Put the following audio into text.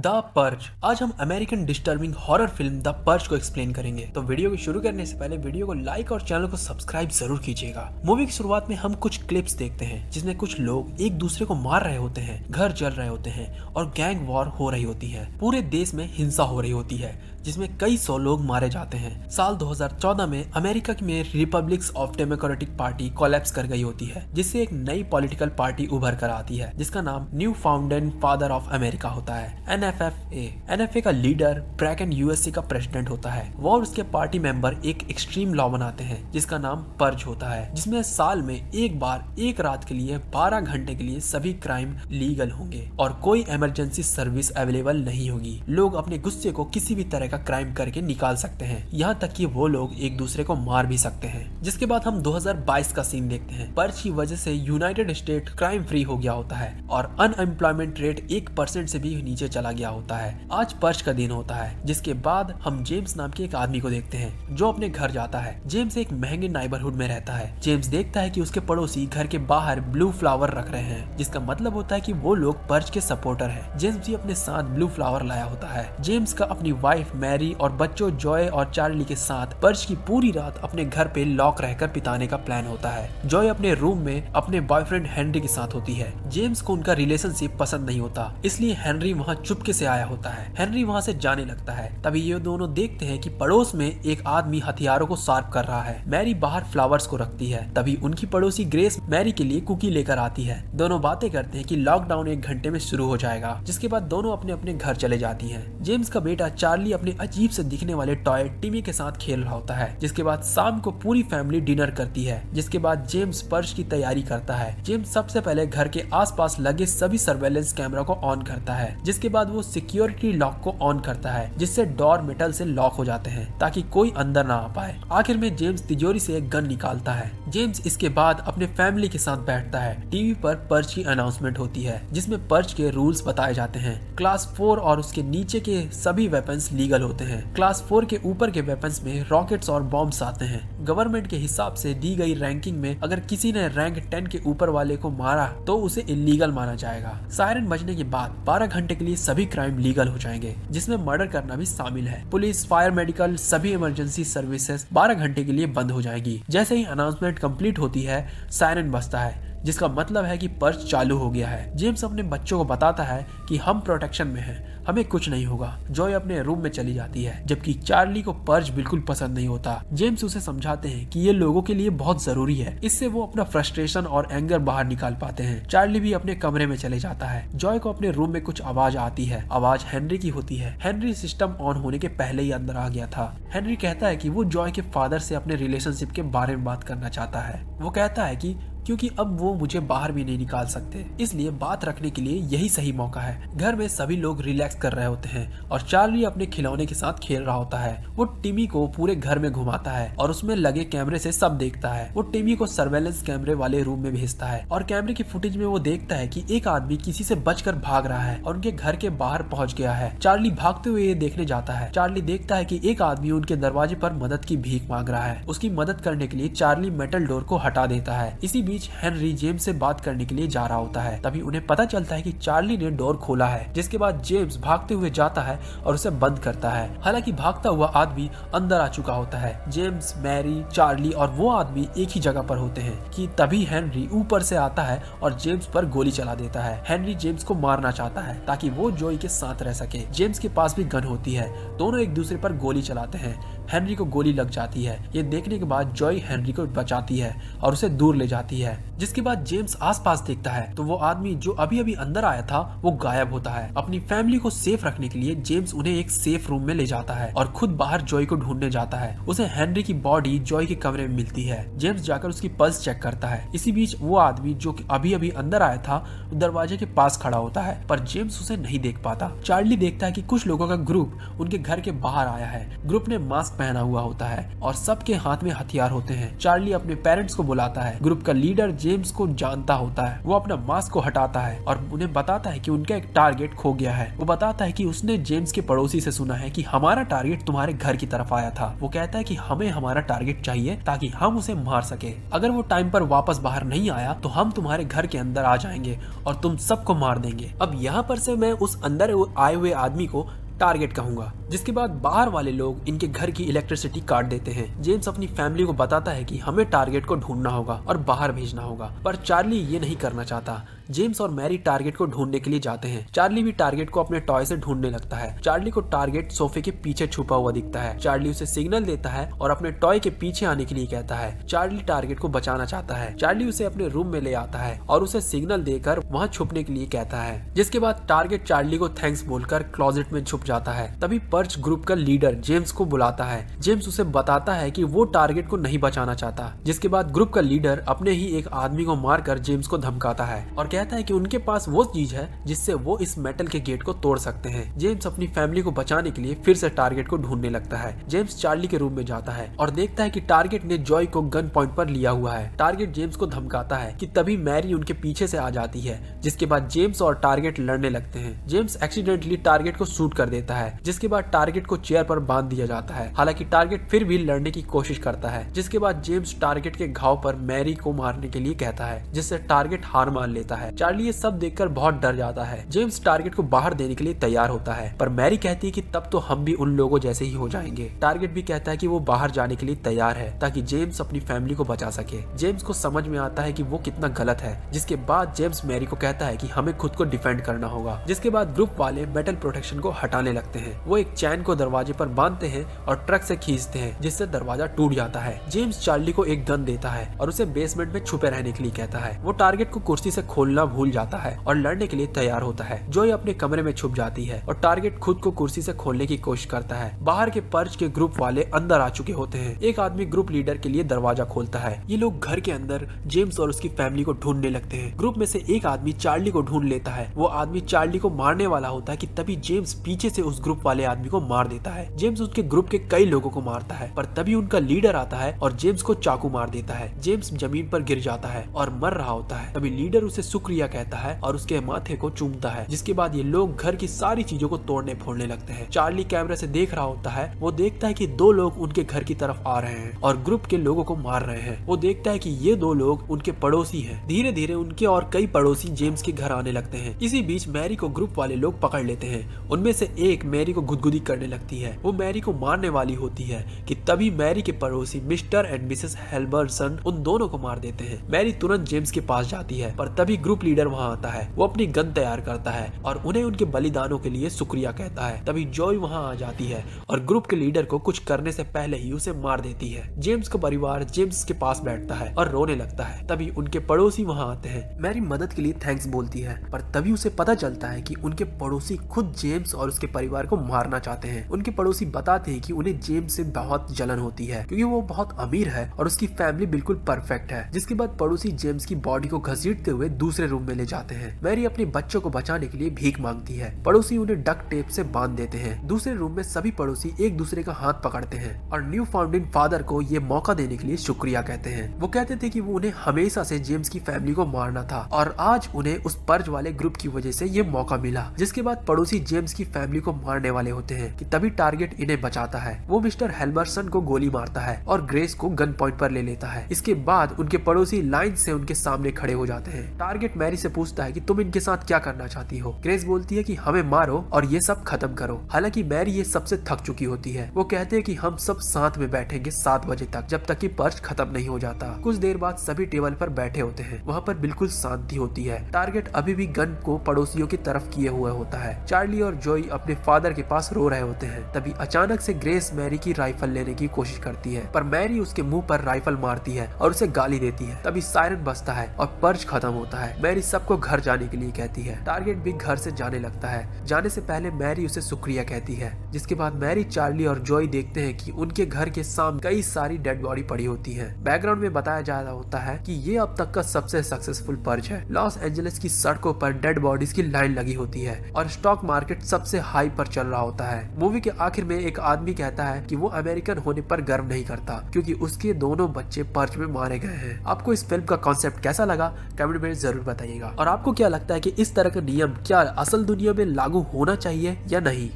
The purge. आज हम American disturbing horror film the purge को एक्सप्लेन करेंगे। तो वीडियो को शुरू करने से पहले वीडियो को लाइक और चैनल को सब्सक्राइब जरूर कीजिएगा। मूवी की शुरुआत में हम कुछ क्लिप्स देखते हैं जिसमें कुछ लोग एक दूसरे को मार रहे होते हैं, घर जल रहे होते हैं और गैंग वॉर हो रही होती है। पूरे देश में हिंसा हो रही होती है जिसमें कई 100 लोग मारे जाते हैं। साल 2014 में अमेरिका में republics of democratic party collapse कर गई होती है, जिससे एक नई पॉलिटिकल पार्टी उभर कर आती है जिसका नाम new founded father of America होता है, NFFA। NFA का लीडर ब्रैकन यूएसए का प्रेसिडेंट होता है। वो और उसके पार्टी मेंबर एक एक्सट्रीम लॉ बनाते हैं जिसका नाम पर्ज होता है, जिसमें साल में एक बार एक रात के लिए 12 घंटे के लिए सभी क्राइम लीगल होंगे और कोई इमरजेंसी सर्विस अवेलेबल नहीं होगी। लोग अपने गुस्से को किसी भी तरह का क्राइम करके निकाल सकते हैं, यहाँ तक कि वो लोग एक दूसरे को मार भी सकते हैं। जिसके बाद हम 2022 का सीन देखते हैं। पर्ज की वजह से यूनाइटेड स्टेट क्राइम फ्री हो गया होता है और अनएम्प्लॉयमेंट रेट 1% से भी नीचे चला गया होता है। आज पर्ज का दिन होता है। जिसके बाद हम जेम्स नाम के एक आदमी को देखते हैं जो अपने घर जाता है। जेम्स एक महंगे नाइबरहुड में रहता है। जेम्स देखता है कि उसके पड़ोसी घर के बाहर ब्लू फ्लावर रख रहे हैं, जिसका मतलब होता है कि वो लोग पर्ज के सपोर्टर हैं। जेम्स भी अपने साथ ब्लू फ्लावर लाया होता है। जेम्स का अपनी वाइफ मैरी और बच्चों जॉय और चार्ली के साथ पर्ज की पूरी रात अपने घर पे लॉक रहकर बिताने का प्लान होता है। जॉय अपने रूम में अपने बॉयफ्रेंड हेनरी के साथ होती है। जेम्स को उनका रिलेशनशिप पसंद नहीं होता, इसलिए हेनरी वहाँ चुपके से आया होता है। हेनरी वहाँ से जाने लगता है। तभी ये दोनों देखते हैं कि पड़ोस में एक आदमी हथियारों को शार्प कर रहा है। मैरी बाहर फ्लावर्स को रखती है। तभी उनकी पड़ोसी ग्रेस मैरी के लिए कुकी लेकर आती है। दोनों बातें करते हैं कि लॉकडाउन 1 घंटे में शुरू हो जाएगा। जिसके बाद दोनों अपने अपने घर चले जाती हैं। जेम्स का बेटा चार्ली अपने अजीब से दिखने वाले टॉय टिमी के साथ खेल रहा होता है। जिसके बाद शाम को पूरी फैमिली डिनर करती है। जिसके बाद जेम्स पर्ज की तैयारी करता है। जेम्स सबसे पहले घर के आसपास लगे सभी सर्वेलेंस कैमरा को ऑन करता है। जिसके बाद वो सिक्योरिटी लॉक को ऑन करता है, जिससे डोर मेटल से लॉक हो जाते हैं ताकि कोई अंदर ना आ पाए। आखिर में जेम्स तिजोरी से एक गन निकालता है। जेम्स इसके बाद अपने फैमिली के साथ बैठता है। टीवी पर पर्ज की अनाउंसमेंट होती है जिसमें पर्ज के रूल्स बताए जाते हैं। क्लास 4 और उसके नीचे के सभी वेपन्स लीगल होते हैं। क्लास 4 के ऊपर के वेपन्स में रॉकेट्स और बॉम्ब्स आते हैं। गवर्नमेंट के हिसाब से दी गई रैंकिंग में अगर किसी ने रैंक 10 के ऊपर वाले को मारा तो उसे इलीगल माना जाएगा। सायरन बजने के बाद 12 घंटे के लिए सभी क्राइम लीगल हो जाएंगे, जिसमें मर्डर करना भी शामिल है। पुलिस, फायर, मेडिकल, सभी इमरजेंसी सर्विसेज 12 घंटे के लिए बंद हो जाएगी। जैसे ही अनाउंसमेंट कंप्लीट होती है, सायरन बजता है, जिसका मतलब है कि पर्ज चालू हो गया है। जेम्स अपने बच्चों को बताता है कि हम प्रोटेक्शन में हैं, हमें कुछ नहीं होगा। जॉय अपने रूम में चली जाती है, जबकि चार्ली को पर्ज बिल्कुल पसंद नहीं होता। जेम्स उसे समझाते हैं कि ये लोगों के लिए बहुत जरूरी है, इससे वो अपना फ्रस्ट्रेशन और एंगर बाहर निकाल पाते हैं। चार्ली भी अपने कमरे में चले जाता है। जॉय को अपने रूम में कुछ आवाज आती है। आवाज हेनरी की होती है। हेनरी सिस्टम ऑन होने के पहले ही अंदर आ गया था। हेनरी कहता है कि वो जॉय के फादर से अपने रिलेशनशिप के बारे में बात करना चाहता है। वो कहता है कि क्योंकि अब वो मुझे बाहर भी नहीं निकाल सकते, इसलिए बात रखने के लिए यही सही मौका है। घर में सभी लोग रिलैक्स कर रहे होते हैं और चार्ली अपने खिलौने के साथ खेल रहा होता है। वो टिमी को पूरे घर में घुमाता है और उसमें लगे कैमरे से सब देखता है। वो टिमी को सर्वेलेंस कैमरे वाले रूम में भेजता है और कैमरे की फुटेज में वो देखता है कि एक आदमी किसी से बचकर भाग रहा है और उनके घर के बाहर पहुंच गया है। चार्ली भागते हुए ये देखने जाता है। चार्ली देखता है कि एक आदमी उनके दरवाजे पर मदद की भीख मांग रहा है। उसकी मदद करने के लिए चार्ली मेटल डोर को हटा देता है। इसी हेनरी जेम्स से बात करने के लिए जा रहा होता है। तभी उन्हें पता चलता है कि चार्ली ने डोर खोला है। जिसके बाद जेम्स भागते हुए जाता है और उसे बंद करता है। हालांकि भागता हुआ आदमी अंदर आ चुका होता है। जेम्स, मैरी, चार्ली और वो आदमी एक ही जगह पर होते हैं कि तभी हेनरी ऊपर से आता है और जेम्स पर गोली चला देता है। हेनरी जेम्स को मारना चाहता है ताकि वो जॉय के साथ रह सके। जेम्स के पास भी गन होती है। दोनों एक दूसरे पर गोली चलाते हैं। हेनरी को गोली लग जाती है। ये देखने के बाद जॉय हेनरी को बचाती है और उसे दूर ले जाती है। जिसके बाद जेम्स आसपास देखता है तो वो आदमी जो अभी अभी अंदर आया था वो गायब होता है। अपनी फैमिली को सेफ रखने के लिए जेम्स उन्हें एक सेफ रूम में ले जाता है और खुद बाहर जॉय को ढूंढने जाता है। उसे हेनरी की बॉडी जॉय के कमरे में मिलती है। जेम्स जाकर उसकी पल्स चेक करता है। इसी बीच वो आदमी जो अभी अभी अंदर आया था दरवाजे के पास खड़ा होता है, पर जेम्स उसे नहीं देख पाता। चार्ली देखता है कि कुछ लोगों का ग्रुप उनके घर के बाहर आया है। ग्रुप ने मास्क पहना हुआ होता है और सबके हाथ में हथियार होते हैं। चार्ली अपने पेरेंट्स को बुलाता है। ग्रुप का लीडर लीडर जेम्स को जानता होता है। वो अपना मास्क को हटाता है और उन्हें बताता है कि उनका एक टारगेट खो गया है। वो बताता है कि उसने जेम्स के पड़ोसी से सुना है कि हमारा टारगेट तुम्हारे घर की तरफ आया था। वो कहता है कि हमें हमारा टारगेट चाहिए ताकि हम उसे मार सके। अगर वो टाइम पर वापस बाहर नहीं आया तो हम तुम्हारे घर के अंदर आ जाएंगे और तुम सबको मार देंगे। अब यहाँ पर से मैं उस अंदर आए हुए आदमी को टारगेट कहूंगा। जिसके बाद बाहर वाले लोग इनके घर की इलेक्ट्रिसिटी काट देते हैं। जेम्स अपनी फैमिली को बताता है कि हमें टारगेट को ढूंढना होगा और बाहर भेजना होगा, पर चार्ली ये नहीं करना चाहता। जेम्स और मैरी टारगेट को ढूंढने के लिए जाते हैं। चार्ली भी टारगेट को अपने टॉय से ढूंढने लगता है। चार्ली को टारगेट सोफे के पीछे छुपा हुआ दिखता है। चार्ली उसे सिग्नल देता है और अपने टॉय के पीछे आने के लिए कहता है। चार्ली टारगेट को बचाना चाहता है। चार्ली उसे अपने रूम में ले आता है और उसे सिग्नल देकर वहाँ छुपने के लिए कहता है। जिसके बाद टारगेट चार्ली को थैंक्स बोलकर क्लोजेट में छुप जाता है। तभी पर्च ग्रुप का लीडर जेम्स को बुलाता है। जेम्स उसे बताता है कि वो टारगेट को नहीं बचाना चाहता। जिसके बाद ग्रुप का लीडर अपने ही एक आदमी को मारकर जेम्स को धमकाता है और कहता है कि उनके पास वो चीज है जिससे वो इस मेटल के गेट को तोड़ सकते हैं। जेम्स अपनी फैमिली को बचाने के लिए फिर से टारगेट को ढूंढने लगता है। जेम्स चार्ली के रूम में जाता है और देखता है कि टारगेट ने जॉय को गन पॉइंट पर लिया हुआ है। टारगेट जेम्स को धमकाता है कि तभी मैरी उनके पीछे से आ जाती है। जिसके बाद जेम्स और टारगेट लड़ने लगते हैं। जेम्स एक्सीडेंटली टारगेट को शूट कर देता है। जिसके बाद टारगेट को चेयर पर बांध दिया जाता है। हालांकि टारगेट फिर भी लड़ने की कोशिश करता है। जिसके बाद जेम्स टारगेट के घाव पर मैरी को मारने के लिए कहता है, जिससे टारगेट हार मान लेता है। चार्ली ये सब देखकर बहुत डर जाता है। जेम्स टारगेट को बाहर देने के लिए तैयार होता है, पर मैरी कहती है कि तब तो हम भी उन लोगों जैसे ही हो जाएंगे। टारगेट भी कहता है कि वो बाहर जाने के लिए तैयार है ताकि जेम्स अपनी फैमिली को बचा सके। जेम्स को समझ में आता है कि वो कितना गलत है। जिसके बाद जेम्स मैरी को कहता है कि हमें खुद को डिफेंड करना होगा। जिसके बाद ग्रुप वाले मेटल प्रोटेक्शन को हटाने लगते हैं। वो एक चैन को दरवाजे पर बांधते हैं और ट्रक से खींचते हैं, जिससे दरवाजा टूट जाता है। जेम्स चार्ली को एक गन देता है और उसे बेसमेंट में छुपे रहने के लिए कहता है। वो टारगेट को कुर्सी से खोलना भूल जाता है और लड़ने के लिए तैयार होता है। जॉय अपने कमरे में छुप जाती है और टारगेट खुद को कुर्सी से खोलने की कोशिश करता है। बाहर के पर्च के ग्रुप वाले अंदर आ चुके होते हैं। एक आदमी ग्रुप लीडर के लिए दरवाजा खोलता है। ये लोग घर के अंदर जेम्स और उसकी फैमिली को ढूंढने लगते हैं। ग्रुप में से एक आदमी चार्ली को ढूंढ लेता है। वो आदमी चार्ली को मारने वाला होता है कि तभी जेम्स पीछे से उस ग्रुप वाले आदमी को मार देता है। जेम्स उसके ग्रुप के कई लोगों को मारता है, पर तभी उनका लीडर आता है और जेम्स को चाकू मार देता है। जेम्स जमीन पर गिर जाता है और मर रहा होता है। तभी लीडर उसे शुक्रिया कहता है और उसके माथे को चूमता है। जिसके बाद ये लोग घर की सारी चीजों को तोड़ने फोड़ने लगते हैं। चार्ली कैमरे से देख रहा होता है। वो देखता है कि दो लोग उनके घर की तरफ आ रहे हैं और ग्रुप के लोगों को मार रहे हैं। वो देखता है कि ये दो लोग उनके पड़ोसी हैं। धीरे धीरे उनके और कई पड़ोसी जेम्स के घर आने लगते हैं। इसी बीच मैरी को ग्रुप वाले लोग पकड़ लेते हैं। उनमें से एक मैरी को गुदगुदी करने लगती है। वो मैरी को मारने वाली होती है कि तभी मैरी के पड़ोसी मिस्टर एंड मिसेस हेल्बरसन उन दोनों को मार देते हैं। मैरी तुरंत जेम्स के पास जाती है, पर तभी ग्रुप लीडर वहाँ आता है। वो अपनी गन तैयार करता है और उन्हें उनके बलिदानों के लिए शुक्रिया कहता है। तभी जॉय वहाँ आ जाती है और ग्रुप के लीडर को कुछ करने से पहले ही उसे मार देती है। जेम्स का परिवार जेम्स के पास बैठता है और रोने लगता है। तभी उनके पड़ोसी वहाँ आते हैं। मैरी मदद के लिए थैंक्स बोलती है, पर तभी उसे पता चलता है कि उनके पड़ोसी खुद जेम्स और उसके परिवार को मारना चाहते हैं। उनके पड़ोसी बताते हैं कि उन्हें जेम्स से बहुत जलन होती है क्योंकि वो बहुत अमीर है और उसकी फैमिली बिल्कुल परफेक्ट है। जिसके बाद पड़ोसी जेम्स की बॉडी को घसीटते हुए दूसरे रूम में ले जाते हैं। मैरी अपने बच्चों को बचाने के लिए भीख मांगती है। पड़ोसी उन्हें डक्ट टेप से बांध देते हैं। दूसरे रूम में सभी पड़ोसी एक दूसरे का हाथ पकड़ते हैं और न्यू फाउंडेड फादर को ये मौका देने के लिए शुक्रिया कहते हैं। वो कहते थे कि वो उन्हें हमेशा से जेम्स की फैमिली को मारना था और आज उन्हें उस पर्च वाले ग्रुप की वजह से ये मौका मिला। जिसके बाद पड़ोसी जेम्स की फैमिली को मारने वाले होते हैं कि तभी टारगेट इन्हें बचाता है। वो मिस्टर हेल्बरसन को गोली मारता है और ग्रेस को गन पॉइंट पर ले लेता है। इसके बाद उनके पड़ोसी लाइन से उनके सामने खड़े हो जाते हैं। टारगेट मैरी से पूछता है कि तुम इनके साथ क्या करना चाहती हो। ग्रेस बोलती है कि हमें मारो और ये सब खत्म करो। हालांकि मैरी ये सबसे थक चुकी होती है। वो कहते हैं कि हम सब साथ में बैठेंगे 7 बजे तक, जब तक कि पर्च खत्म नहीं हो जाता। कुछ देर बाद सभी टेबल पर बैठे होते हैं। वहाँ पर बिल्कुल शांति होती है। टारगेट अभी भी गन को पड़ोसियों की तरफ किए हुए होता है। चार्ली और जॉय अपने फादर के पास रो रहे होते हैं। तभी अचानक से ग्रेस मैरी की राइफल लेने की कोशिश करती है, पर मैरी उसके मुंह पर राइफल मारती है और उसे गाली देती है। तभी सायरन बजता है और पर्च खत्म होता है। मैरी सबको घर जाने के लिए कहती है। टारगेट भी घर से जाने लगता है। जाने से पहले मैरी उसे शुक्रिया कहती है, जिसके बाद मैरी, चार्ली और जॉय देखते हैं कि उनके घर के सामने कई सारी डेड बॉडी पड़ी होती है। बैकग्राउंड में बताया जा रहा होता है कि ये अब तक का सबसे सक्सेसफुल पर्ज है। लॉस एंजलिस की सड़कों पर डेड बॉडीज की लाइन लगी होती है और स्टॉक मार्केट सबसे हाई पर चल रहा होता है। मूवी के आखिर में एक आदमी कहता है कि वो अमेरिकन होने पर गर्व नहीं करता क्योंकि उसके दोनों बच्चे पर्च में मारे गए हैं। आपको इस फिल्म का कॉन्सेप्ट कैसा लगा कमेंट में जरूर बताइएगा, और आपको क्या लगता है कि इस तरह का नियम क्या असल दुनिया में लागू होना चाहिए या नहीं।